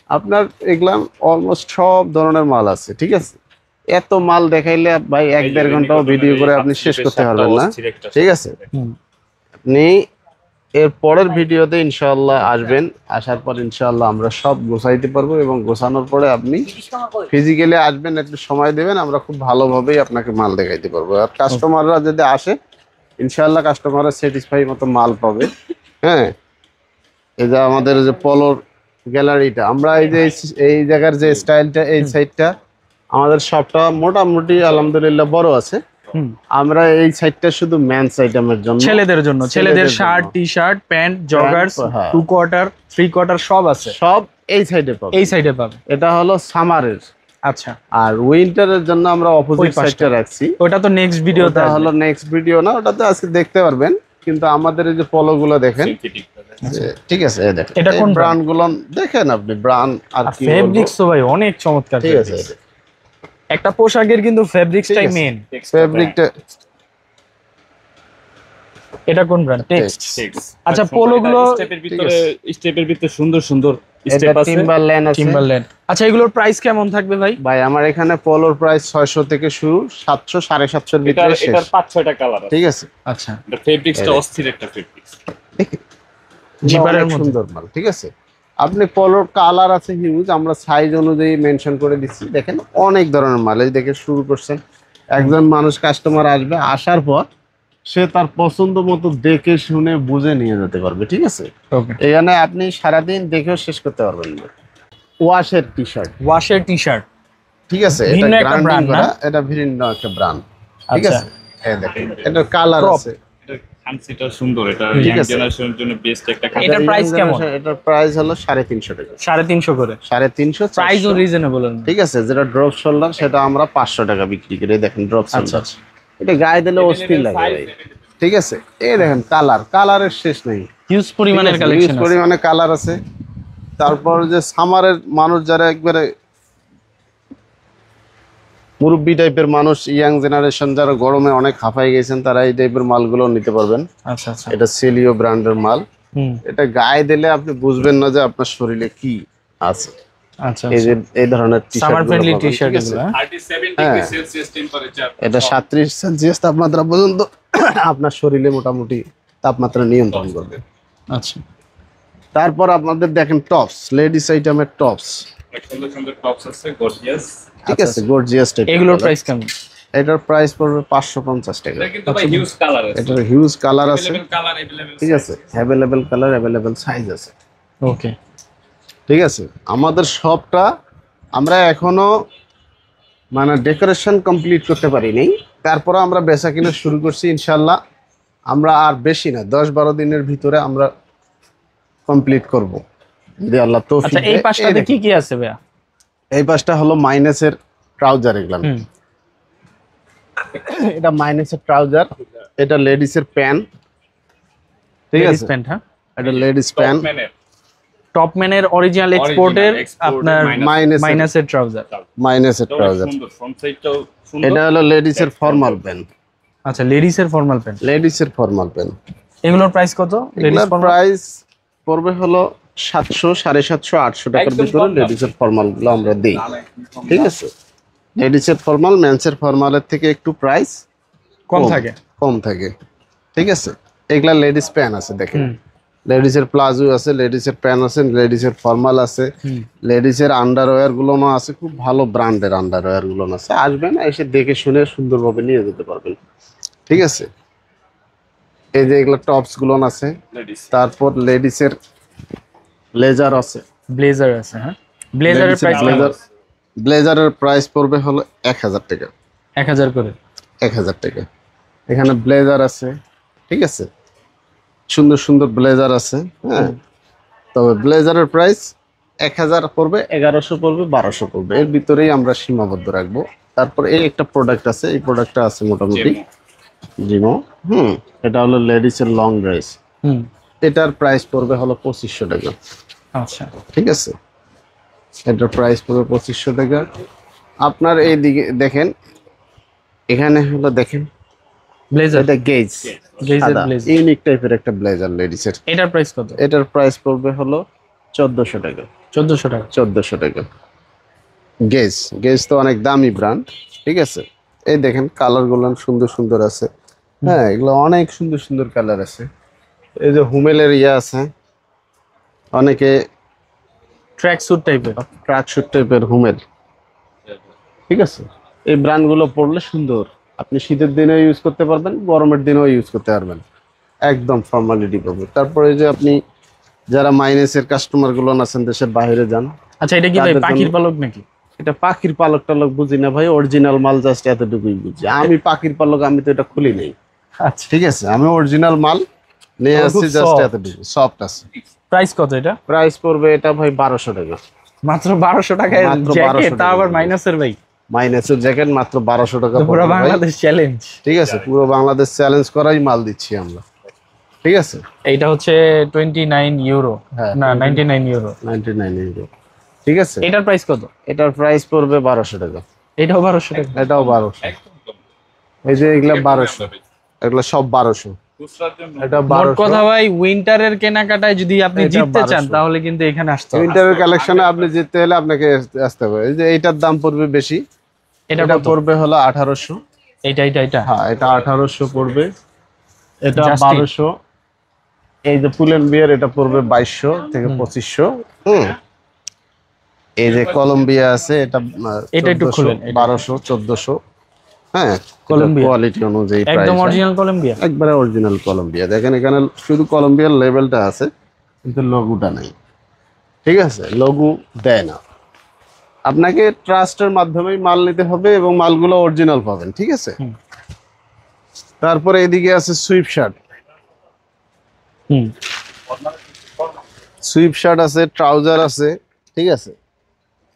আপনার এগুলা অলমোস্ট সব ধরনের মাল আছে। ঠিক আছে, এত মাল দেখাইলে ভাই 1-1.5 ঘন্টাও ভিডিও করে আপনি শেষ করতে পারবেন না। ঠিক আছে, আপনি এর পরের ভিডিওতে ইনশাআল্লাহ আসবেন, আসার পর ইনশাআল্লাহ আমরা সব গোছাইতে পারবো, এবং গোছানোর পরে আপনি ফিজিক্যালি আসবেন, একটু সময় দেবেন, আমরা খুব ভালোভাবেই আপনাকে মাল দেখাইতে পারবো। আর কাস্টমাররা যদি আসে, ইনশাআল্লাহ কাস্টমাররা স্যাটিসফাই মতো মাল পাবে। হ্যাঁ, এই যে আমাদের যে পলোর গ্যালারিটা, আমরা এই যে এই জায়গার যে স্টাইলটা, এই সাইডটা আমাদের সবটা মোটামুটি আলহামদুলিল্লাহ বড় আছে। আমরা এই সাইডটা শুধু মেন্স আইটেমের জন্য, ছেলেদের জন্য, ছেলেদের shirt, T shirt, pant, joggers, 2 quarter, 3 quarter সব আছে। সব এই সাইডে পাবে। এই সাইডে পাবে। এটা হলো সামারের, আচ্ছা, আর উইন্টারের জন্য আমরা অপোজিট ওই পাশটা। সাইডটা রাখছি। ওটা তো নেক্সট ভিডিওতে ওটা হলো নেক্সট ভিডিও না, ওটাতে আজকে দেখতে পারবেন। কিন্তু আমাদের এই যে পলো গুলো দেখেন, সিনথেটিক ঠিক আছে, এই দেখেন এটা কোন ব্র্যান্ড গুলো দেখেন আপনি, ব্র্যান্ড আর কি বলবো। ফেব্রিক্স তো ভাই অনেক চমৎকার। ঠিক আছে, একটা পোশাকের কিন্তু ফেব্রিক্সটাই ঠিক আছে। মেন। ফেব্রিকটা এটা কোন ব্র্যান্ড? টেক্সট। টেক্স। আচ্ছা, পোলোগুলো স্টেপের ভিতরে সুন্দর সুন্দর এটা স্টেপ আছে। টিম্বারল্যান্ড আছে। টিম্বারল্যান্ড। আচ্ছা, এগুলোর প্রাইস কেমন থাকবে ভাই? ভাই আমার এখানে পোলোর প্রাইস 600 থেকে শুরু, 700 750 এর ভিতরে শেষ। এটার 5-6টা কালার আছে। ঠিক আছে, আচ্ছা, এটা ফেব্রিক্সটা অস্থির একটা ফেব্রিক্স। জিপারের অনেক মধ্যে। সুন্দর মাল। ঠিক আছে, আপনি পোলোর কালার আছে হিউজ, আমরা সাইজ অনুযায়ী মেনশন করে দিচ্ছি। দেখেন অনেক ধরনের মাল, এই দেখে শুরু করছেন। একজন মানুষ কাস্টমার আসবে, আসার পর সে তার পছন্দ মতো দেখে শুনে বুঝে নিয়ে যেতে পারবে। ঠিক আছে, ওকে। এখানে আপনি সারাদিন দেখেও শেষ করতে পারবেন না। ওয়াশের টি শার্ট, ওয়াশের টি শার্ট। ঠিক আছে, এটা ভিন্ন একটা গ্রাইন্ডিং brand না? করা, এটা ভিন্ন একটা ব্র্যান্ড। ঠিক আচ্ছা, আছে, এই দেখেন এটার কালার Crop। আছে। এটা খানসিটা সুন্দর, এটা ঠিক ইয়াং আছে। জেনারেশনের জন্য বেস্ট একটা কালার। এটার price কেমন? এটার প্রাইস হলো 350 টাকা। 350 করে। 350, প্রাইসও 400। রিজনেবল। ঠিক আছে, যেটা ড্রপ শোল্ডার সেটা আমরা 500 টাকা বিক্রি করি। দেখেন ড্রপ আচ্ছা, শোল্ডার, এটা গায়ে দিলে অস্থির লাগে ভাই। ঠিক আছে, এই দেখেন কালারের শেষ নেই, হিউজ পরিমাণের ঠিক আছে, কালেকশন huge আছে। পরিমাণে কালার আছে। তারপর যে সামারের মানুষ যারা একবারে মুরব্বি টাইপের মানুষ, ইয়াং জেনারেশন যারা গরমে অনেক হাঁপাই গেছেন, তারা এই টাইপের মালগুলো নিতে পারবেন। আচ্ছা, আচ্ছা। এটা সেলিও ব্র্যান্ডের মাল। হুম, এটা গায়ে দিলে আপনি বুঝবেন না যে আপনার শরীরে কি আছে। আচ্ছা, এই যে এই ধরনের T summer shirt, friendly T shirt এগুলো। 37 হ্যাঁ। Degree Celsius temperature. এটা 37 সেলসিয়াস তাপমাত্রা পর্যন্ত আপনার শরীরে মোটামুটি তাপমাত্রা নিয়ন্ত্রণ করবে। আচ্ছা, তারপর আপনাদের দেখেন টপস, লেডিস আইটেমের টপস। সুন্দর সুন্দর টপস আছে, গর্জিয়াস। ঠিক আছে, গর্জিয়াস টাইপ। এগুলোর প্রাইস কেমন? এটার প্রাইস পড়বে 550 টাকা। এটা কিন্তু ভাই হিউজ কালার আছে। এটার হিউজ কালার আছে। अवेलेबल কালার, अवेलेबल ঠিক আছে, অ্যাভেলেবেল কালার, অ্যাভেলেবেল সাইজ আছে। ওকে। ঠিক আছে, আমাদের শপটা আমরা এখনো মানে ডেকোরেশন কমপ্লিট করতে পারিনি, তারপরে আমরা বেচা কিনা শুরু করছি। ইনশাল্লাহ আমরা আর বেশি না, 10-12 দিনের ভিতরে আমরা কমপ্লিট করব যদি আল্লাহ তৌফিক আচ্ছা, দেয়। এই পাশটাতে কি কি আছে ভাইয়া? এই পাশটা হলো মাইনাসের ট্রাউজার। এগুলো হুম, এটা মাইনাসের ট্রাউজার, এটা লেডিসের প্যান্ট। ঠিক লেডিস আছে, প্যান্ট। হ্যাঁ, এটা লেডিস প্যান্ট, টপম্যানের অরিজিনাল এক্সপোর্টের আপনার মাইনাসের ট্রাউজার। মাইনাসের ট্রাউজার। সুন্দর, ফ্রন্ট সাইডটাও সুন্দর। এটা হলো লেডিসের ফর্মাল প্যান্ট, আচ্ছা, লেডিসের ফর্মাল প্যান্ট। লেডিসের ফর্মাল প্যান্ট। এগুলোর প্রাইস কত? লেডিস এগুলোর প্রাইস পড়বে হলো 700, 750, 800 টাকার একদম ভিতরে কম দাম। লেডিসের ফর্মাল গুলো আমরা দিই। ঠিক আছে, লেডিসের ফর্মাল মেন্সের ফর্মালের থেকে একটু প্রাইস কম থাকে। কম থাকে। ঠিক আছে, এগুলা লেডিস প্যান্ট আছে, দেখেন হুম, লেডিসের প্লাজো আছে, লেডিসের প্যান্ট আছে, লেডিসের ফর্মাল আছে, হুম। লেডিসের আন্ডারওয়্যার গুলো আছে, খুব ভালো ব্র্যান্ডের আন্ডারওয়্যার গুলো আছে। আসবেন, এসে দেখে শুনে সুন্দরভাবে নিয়ে যেতে পারবেন। ঠিক আছে, এই যে এগুলো টপস গুলো আছে। লেডিস। তারপর লেডিসের ব্লেজার আছে। ব্লেজার আছে। হ্যাঁ, ব্লেজারের লেডিসের প্রাইস ব্লেজার, ব্লেজারের প্রাইস পড়বে হলো 1000 টাকা। 1000 করে। 1000 টাকা। এখানে ব্লেজার আছে। ঠিক আছে, সুন্দর সুন্দর ব্লেজার আছে। হ্যাঁ, তবে ব্লেজারের প্রাইস 1000 পড়বে, 1100 পড়বে, 1200 পড়বে, এর ভিতরেই আমরা সীমাবদ্ধ রাখবো। তারপর এই একটা প্রোডাক্ট আছে, এই প্রোডাক্টটা আছে মোটামুটি জিমো। এটা হলো লেডিসের লং ড্রেস। হুম, এটার প্রাইস পড়বে হলো 2500 টাকা। আচ্ছা, ঠিক আছে, এটার প্রাইস পড়বে 2500 টাকা। আপনার এই দিকে দেখেন, এখানে হলো দেখেন ব্লেজার। এটা গেজ, গেজের ব্লেজার। ইউনিক টাইপের একটা ব্লেজার লেডিসের। এটার প্রাইস কত? এটার প্রাইস পড়বে হলো 1400 টাকা। 1400 টাকা। 1400 টাকা। গেজ, গেজ তো অনেক দামি ব্র্যান্ড। ঠিক আছে, এই দেখেন কালার গুলো সুন্দর সুন্দর আছে। হ্যাঁ, এগুলো অনেক সুন্দর সুন্দর কালার আছে। এই যে হুমেলের ইয়ে আছে, অনেকে ট্র্যাক স্যুট টাইপের। ট্রাক শুট টাইপের হুমেল। ঠিক আছে, এই ব্র্যান্ডগুলো পরলে সুন্দর, আপনি শীতের দিনেও ইউজ করতে পারবেন, গরমের দিনেও ইউজ করতে পারবেন, একদম ফর্মালিটি পাবে। তারপরে যে আপনি যারা মাইনাসের কাস্টমার গুলো আছেন, দেশের বাইরে যান। আচ্ছা, এটা কি ভাই তাদের পাখির জন্য- পালক নাকি? এটা পাখির পালক টালক বুঝি না ভাই, অরিজিনাল মাল জাস্ট এতটুকুই বুঝি আমি। পাখির পালক আমি তো এটা খুলি নাই। আচ্ছা, ঠিক আছে, আমি অরিজিনাল মাল নিয়ে খুব আসছি, জাস্ট soft। এতটুকু সফট আছে। প্রাইস কত এটা? প্রাইস পড়বে এটা ভাই 1200 টাকা। মাত্র 1200 টাকায় মাত্র জ্যাকেট, 1200 তা আবার টাকা। মাইনাসের ভাই। মাইনাসের জ্যাকেট মাত্র 1200 টাকা পুরো পড়বে ভাই। বাংলাদেশ চ্যালেঞ্জ। ঠিক আছে, পুরো বাংলাদেশ চ্যালেঞ্জ করাই মাল দিচ্ছি আমরা। ঠিক আছে, এইটা হচ্ছে 29 ইউরো, হ্যাঁ, না 99 ইউরো। 99 ইউরো। ঠিক আছে, এটার প্রাইস কত? এটার প্রাইস পড়বে 1200 টাকা। এটাও 1200 টাকা। এটাও 1200। এই যে এগুলা 1200, এগুলা সব 1200। খুচরার জন্য এটা মোট 1200। কথা ভাই, উইন্টারের কেনাকাটায় যদি আপনি এটা জিততে চান 1200 তাহলে কিন্তু এখানে আসতে হবে। উইন্টারের কালেকশনে আপনি জিততে হলে আপনাকে আসতে হবে। এই যে এইটার দাম পড়বে বেশি, এটা এটা কত? পড়বে হলো 1800। এটা হ্যাঁ, এটা 1800 পড়বে, এটা Just it. 1200। এই যে পুলেন বিয়ার এটা পড়বে 2200 থেকে 2500। এই যে কলম্বিয়া আছে এটা এটা একটু 1400, খুলেন, এটা। 1200, 1400। হ্যাঁ, কলম্বিয়া। কোয়ালিটি অনুযায়ী একদম প্রাইস। Original Columbia. একবারে অরিজিনাল কলম্বিয়া। দেখেন এখানে শুধু কলম্বিয়ার লেভেলটা আছে কিন্তু লোগোটা নাই। ঠিক আছে, লোগো দেয় না। আপনাকে ট্রাস্টের মাধ্যমেই মাল নিতে হবে এবং মালগুলো অরিজিনাল পাবেন। ঠিক আছে, তারপরে এদিকে আছে সুইপ শার্ট। সুইপ শার্ট আছে, ট্রাউজার আছে। ঠিক আছে,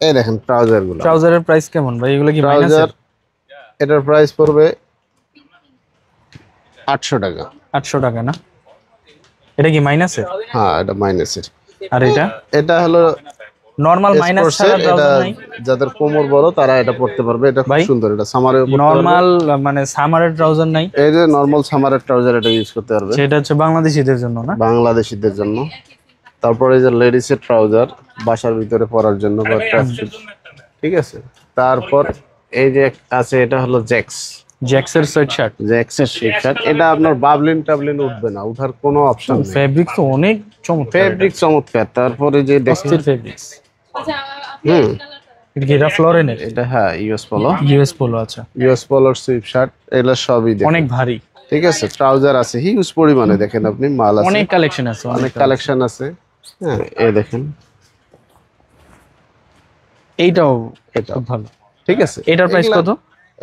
এই দেখেন ট্রাউজার গুলো। ট্রাউজারের প্রাইস কেমন ভাই? এগুলো কি মাইনাসের? ট্রাউজার এটার প্রাইস পড়বে 800 টাকা। 800 টাকা না? এটা কি মাইনাসের? হ্যাঁ, এটা মাইনাসের। আর এটা এটা হলো নরমাল মাইনাস স্পোর্টসের। ছাড়া এটা ট্রাউজার নাই? যাদের কোমর বড় তারা এটা পড়তে পারবে। এটা খুব ভাই, সুন্দর, এটা সামারে নরমাল মানে সামারের ট্রাউজার নাই? এই যে নরমাল সামারের ট্রাউজার এটা ইউজ করতে পারবে, সেটা হচ্ছে বাংলাদেশিদের জন্য না? বাংলাদেশিদের জন্য। তারপরে এই যে লেডিসের ট্রাউজার বাসার ভিতরে পরার জন্য বা ট্রাকসুট। ঠিক আছে, তারপর এই যে আছে এটা হলো জ্যাক্সের সোয়েট শার্ট। জ্যাক্সের শেপ শার্ট। এটা আপনার বাবলিন টাবলিন উঠবে না, উঠার কোনো অপশন নেই। ফেব্রিক তো অনেক চমৎকার। ফেব্রিক চমৎকার। তারপরে যে দেখেন, অস্থির ফেব্রিক্স। এটা কি, এটা ফ্লোরেনের? এটা হ্যাঁ ইউএস পোলো। ইউএস পোলো, আচ্ছা। ইউএস পোলোর সুইপ শার্ট, এগুলো সবই দেখেন। অনেক ভারী। ঠিক আছে, ট্রাউজার আছে হিউজ পরিমাণে। দেখেন আপনি মাল আছে, অনেক কালেকশন আছে, অনেক কালেকশন আছে। হ্যাঁ, এই দেখেন এইটাও এটা খুব ভালো। ঠিক আছে। এটার প্রাইস কত?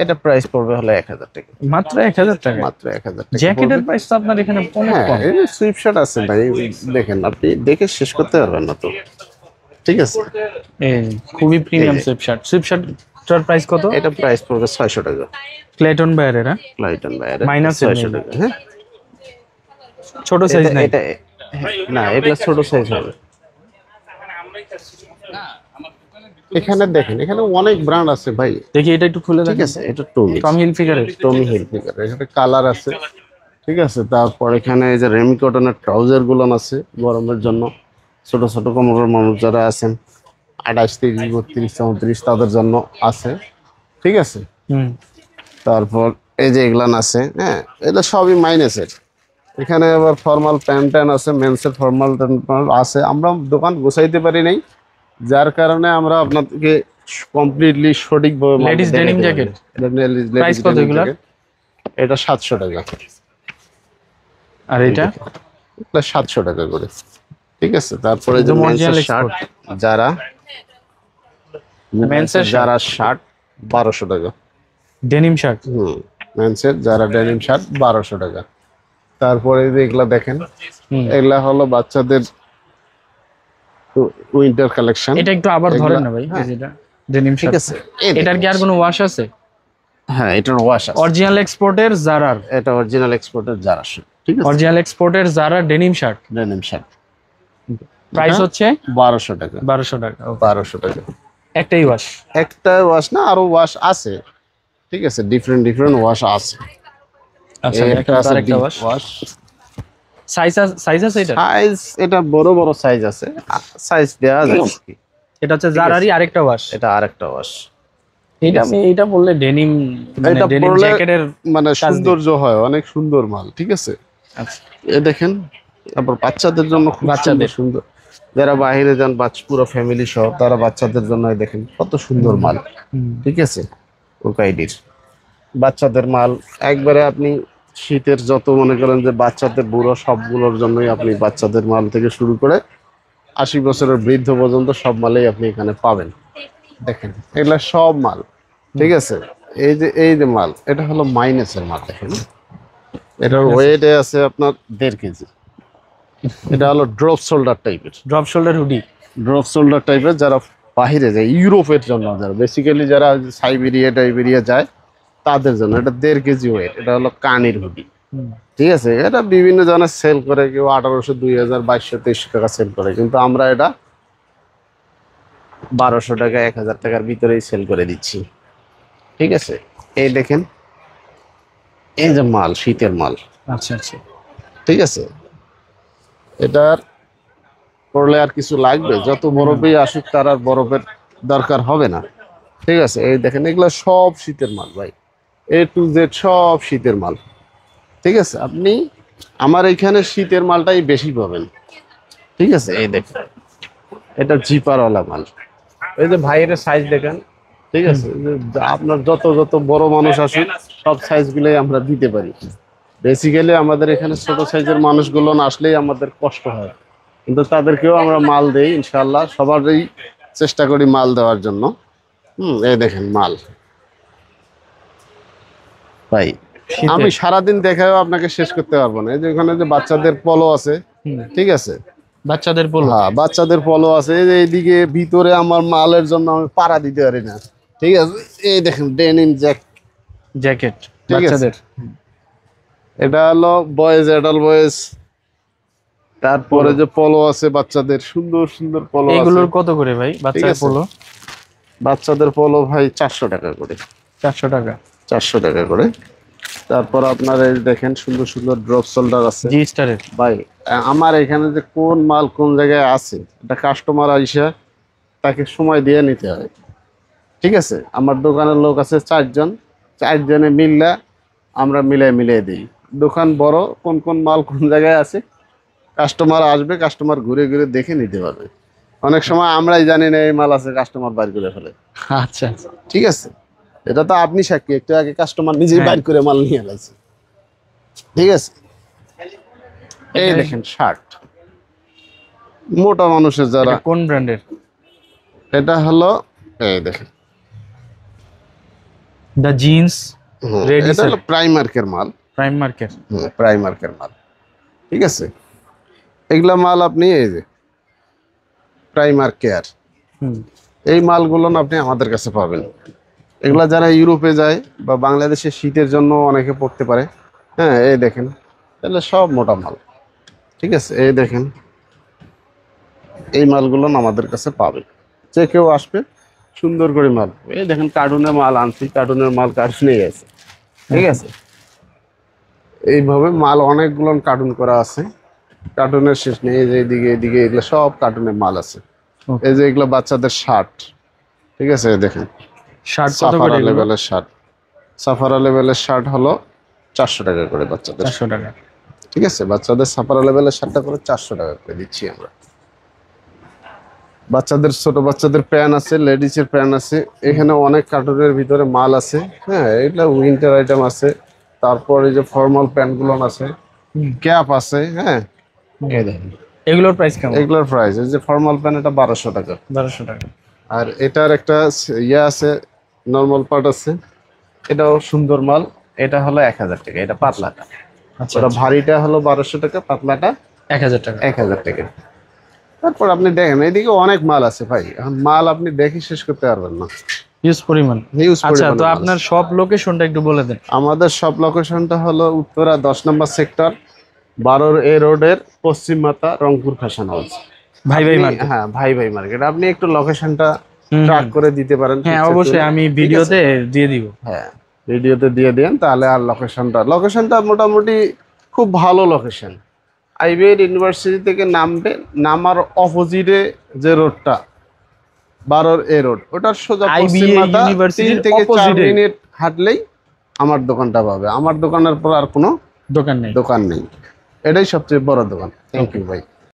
এটা প্রাইস পড়বে হলো 1000 টাকা। মাত্র 1000 টাকা? মাত্র 1000 টাকা। জ্যাকেটের প্রাইস তো আপনার এখানে অনেক হ্যাঁ, কম। এই যে সুইপ শার্ট আছে ভাই, দেখেন আপনি দেখে শেষ করতে পারবেন না তো। ঠিক আছে, এই খুবই প্রিমিয়াম সুইপ শার্ট। সুইপ শার্টটার প্রাইস কত? এটা প্রাইস পড়বে 600 টাকা। ক্লেটন বাইরের, হ্যাঁ? লাইটন বাইরে মাইনাস 600 টাকা। হ্যাঁ, ছোট সাইজ নাই? এটা না, এটা ছোট সাইজ হবে। এখানে দেখেন, এখানে অনেক ব্র্যান্ড আছে ভাই। দেখি এটা একটু খুলে ঠিক দেখেন। আছে, এটা টমি টম হিলফিগারের। Tommy Hilfiger. এখানে কালার আছে। ঠিক আছে, তারপর এখানে এই যে রেমি কটনের ট্রাউজার গুলো আছে গরমের জন্য। ছোট ছোট কোমরের মানুষ যারা আছেন 28, 30, 32, 34 তাদের জন্য আছে। ঠিক আছে, তারপর এই যে এগুলান আছে। হ্যাঁ, এটা সবই মাইনাসের। এখানে আবার ফর্মাল প্যান্ট আছে, মেন্সের ফর্মাল আছে। আমরা দোকান গোছাইতে পারি নাই, যার কারণে আমরা আপনাদেরকে কমপ্লিটলি সঠিকভাবে মালটা Ladies দেখাতে denim পারি। jacket? এটা ladies Price কত denim এগুলার? jacket। এটা 700 টাকা। আর এটা? এটা 700 টাকা করে। ঠিক আছে, তারপরে যে একদম মেন্সের original শার্ট export। যারা মেন্সের যারা শার্ট 1200 টাকা। Denim shirt. মেন্সের যারা ডেনিম শার্ট 1200 টাকা। তারপরে যে এগুলা দেখেন, এগুলা হলো বাচ্চাদের উইন্টার কালেকশন। এটা একটু আবার ধরেন না ভাই, এই যেটা ডেনিম ঠিক শার্ট। আছে, এটার কি আর কোনো ওয়াশ আছে? হ্যাঁ, এটার ওয়াশ আছে। অরিজিনাল এক্সপোর্টের জারার। এটা অরিজিনাল এক্সপোর্টের যারা শার্ট। ঠিক আছে, অরিজিনাল এক্সপোর্টের জারার denim shirt. Denim shirt price হচ্ছে 1200 টাকা। 1200 টাকা। 1200 টাকা। একটাই ওয়াশ? একটা ওয়াশ না, আরো ওয়াশ আছে। ঠিক আছে, ডিফারেন্ট ওয়াশ আছে। আচ্ছা, একটা আছে আরেকটা ডিপ ওয়াশ। ওয়াশ। সাইজ আছে এটা? সাইজ এটা বড় বড় সাইজ আছে, সাইজ দেওয়া যায় কি। এটা হচ্ছে জারারই আরেকটা ওয়াশ। এটা আরেকটা ওয়াশ। এটা বললে ডেনিম, মানে এটা ডেনিম পরলে জ্যাকেটের। মানে সৌন্দর্য হয়, অনেক সুন্দর মাল। ঠিক আছে, আচ্ছা, এ দেখেন। তারপর বাচ্চাদের জন্য খুব বাচ্চাদের। সুন্দর, যারা বাইরে যান পুরো ফ্যামিলি সহ, তারা বাচ্চাদের জন্য এই দেখেন কত সুন্দর মাল। ঠিক আছে, ওকাইডির বাচ্চাদের মাল একবারে আপনি শীতের যত মনে করেন যে বাচ্চাদের বুড়ো সবগুলোর জন্যই আপনি বাচ্চাদের মাল থেকে শুরু করে 80 বছরের বৃদ্ধ পর্যন্ত সব মালেই আপনি এখানে পাবেন। দেখেন এগুলা সব মাল। ঠিক আছে, এই যে মাল, এটা হলো মাইনাসের মাল। দেখেন এটার ওয়েটে আছে আপনার 1.5 কেজি। এটা হলো ড্রপ শোল্ডার টাইপের। Drop shoulder hoodie. Drop shoulder টাইপের যারা বাহিরে যায়, ইউরোপের জন্য, যারা বেসিক্যালি যারা সাইবেরিয়া টাইবেরিয়া যায় তাদের জন্য। এটা 1.5 কেজি ওয়েট। এটা হলো কানের হুডি, ঠিক আছে। এটা বিভিন্ন জনের সেল করে, কেউ 1800, 2000, 2200, 2300 টাকা সেল করে, কিন্তু আমরা এটা 1200 টাকা, 1000 টাকার ভিতরেই সেল করে দিচ্ছি, ঠিক আছে। এই দেখেন, এই যে মাল, শীতের মাল, আচ্ছা আচ্ছা। ঠিক আছে। এটার পড়লে আর কিছু লাগবে? যত বরফেই আসুক তার আর বরফের দরকার হবে না, ঠিক আছে। এই দেখেন, এগুলো সব শীতের মাল ভাই, A to Z সব শীতের মাল, ঠিক আছে। আপনি আমার এখানে শীতের মালটাই বেশি পাবেন, ঠিক আছে। এই দেখেন, এটা জিপারওয়ালা মাল। এই যে ভাইয়ের সাইজ দেখেন, ঠিক আছে। এই যে আপনার যত যত বড় মানুষ আসুক সব সাইজগুলোই আমরা দিতে পারি। বেসিক্যালি আমাদের এখানে ছোট সাইজের মানুষগুলো না আসলেই আমাদের কষ্ট হয়, কিন্তু তাদেরকেও আমরা মাল দেই ইনশাল্লাহ। সবারই চেষ্টা করি মাল দেওয়ার জন্য। এই দেখেন মাল ভাই, আমি সারাদিন দেখাও আপনাকে শেষ করতে পারবো না। এই যে এখানে যে বাচ্চাদের পলো আছে, ঠিক আছে, বাচ্চাদের পলো। হ্যাঁ, বাচ্চাদের পলো আছে। এই যে এইদিকে ভিতরে আমার মালের জন্য আমি পাড়া দিতে পারি না, ঠিক আছে। এই দেখেন ডেনিম জ্যাকেট ঠিক আছে। বাচ্চাদের। এটা হলো বয়েজ, অ্যাডাল্ট বয়েজ। তারপরে যে পলো আছে বাচ্চাদের, সুন্দর সুন্দর পলো আছে। এগুলোর কত করে ভাই বাচ্চাদের আছে। পলো? বাচ্চাদের পলো ভাই 400 টাকা করে। 400 টাকা। 400 টাকা করে। তারপর আপনার এই দেখেন সুন্দর সুন্দর ড্রপ শোল্ডার আছে জি স্টারের। ভাই। আমার এখানে যে কোন মাল কোন জায়গায় আছে, এটা কাস্টমার আইসা তাকে সময় দিয়ে নিতে হয়, ঠিক আছে। আমার দোকানের লোক আছে 4 জন, 4 জনে মিললে আমরা মিলিয়ে দিই। দোকান বড়, কোন কোন মাল কোন জায়গায় আছে কাস্টমার আসবে, কাস্টমার ঘুরে ঘুরে দেখে নিতে পারবে। অনেক সময় আমরাই জানি না এই মাল আছে, কাস্টমার বাইর করে ফেলে, আচ্ছা ঠিক আছে। এটা তো আপনি সাক্ষী, একটু আগে কাস্টমার নিজেই বাইর করে মাল নিয়ে গেছে, ঠিক আছে। এই দেখেন শার্ট, মোটা মানুষের যারা। এটা কোন ব্র্যান্ডের? এটা হলো, এই দেখেন দা জিন্স রেডি। এটা হলো প্রাইমার্কের মাল, প্রাইম মার্কেট। প্রাইমার্কের মাল, ঠিক আছে। এগুলা মাল আপনি এই যে প্রাইমার কেয়ার, এই মালগুলো না আপনি আমাদের কাছে পাবেন। এগুলা যারা ইউরোপে যায় বা বাংলাদেশে শীতের জন্য অনেকে পড়তে পারে, হ্যাঁ। এই দেখেন, তাহলে সব মোটা মাল, ঠিক আছে। এই দেখেন, এই মালগুলো না আমাদের কাছে পাবে। যে কেউ আসবে সুন্দর করে মাল। এই দেখেন কার্টুনের মাল আনছি, কার্টুনের মাল কার্টুনেই আছে, ঠিক আছে। এইভাবে মাল অনেকগুলো কার্টুন করা আছে, কার্টুনের শেষ নেই। এই যে এইদিকে এইদিকে এগুলো সব কার্টুনের মাল আছে। এই যে এগুলো বাচ্চাদের শার্ট, ঠিক আছে। এই দেখেন শার্ট কত সাফারা করে এগুলো? লেভেলের শার্ট, সাফারা লেভেলের শার্ট হলো 400 টাকা করে বাচ্চাদের, 400 টাকা। ঠিক আছে। বাচ্চাদের সাফারা লেভেলের শার্টটা করে 400 টাকা করে দিচ্ছি আমরা। বাচ্চাদের ছোট বাচ্চাদের প্যান্ট আছে, লেডিসের প্যান্ট আছে। এখানে অনেক কার্টুনের ভিতরে মাল আছে, হ্যাঁ। এগুলা উইন্টার আইটেম আছে। তারপরে যে ফর্মাল প্যান্টগুলো আছে, ক্যাপ আছে, হ্যাঁ। এই দেখেন এগুলোর প্রাইস কেমন? এগুলোর প্রাইস, এই যে ফর্মাল প্যান্ট, এটা 1200 টাকা। 1200 টাকা। আর এটার একটা ইয়ে আছে, নর্মাল পার্ট আছে, এটাও সুন্দর মাল। এটা হলো 1000 টাকা, এটা পাতলাটা। আচ্ছা, ওটা ভারীটা হলো 1200 টাকা, পাতলাটা 1000 টাকা। 1000 টাকা। তারপর আপনি দেখেন এদিকে অনেক মাল আছে ভাই, এখন মাল আপনি দেখে শেষ করতে পারবেন না, হিউজ পরিমাণ। হিউজ আচ্ছা, পরিমাণ তো মাল আপনার আছে। সব লোকেশনটা একটু বলে দেন। আমাদের সব লোকেশনটা হলো উত্তরা 10 নম্বর সেক্টর, 12 এ রোডের পশ্চিম মাথা, রংপুর ফ্যাশন হাউস। ভাই মার্কেট। হ্যাঁ, ভাই মার্কেট। আপনি একটু লোকেশনটা ট্র্যাক করে দিতে পারেন? হ্যাঁ, অবশ্যই আমি ভিডিওতে দিয়ে দিব। হ্যাঁ, ভিডিওতে দিয়ে দেন, তাহলে আর লোকেশনটা মোটামুটি খুব ভালো লোকেশন। আইবিএর ইউনিভার্সিটি থেকে নামার অপোজিটে যে রোডটা 12 এ রোড, ওটার সোজা পশ্চিম মাথা 3 থেকে 4 মিনিট হাঁটলেই আমার দোকানটা পাবে। আমার দোকানের পর আর কোনো দোকান নেই। দোকান নেই, এটাই সবচেয়ে বড় দোকান। থ্যাংক ইউ ভাই।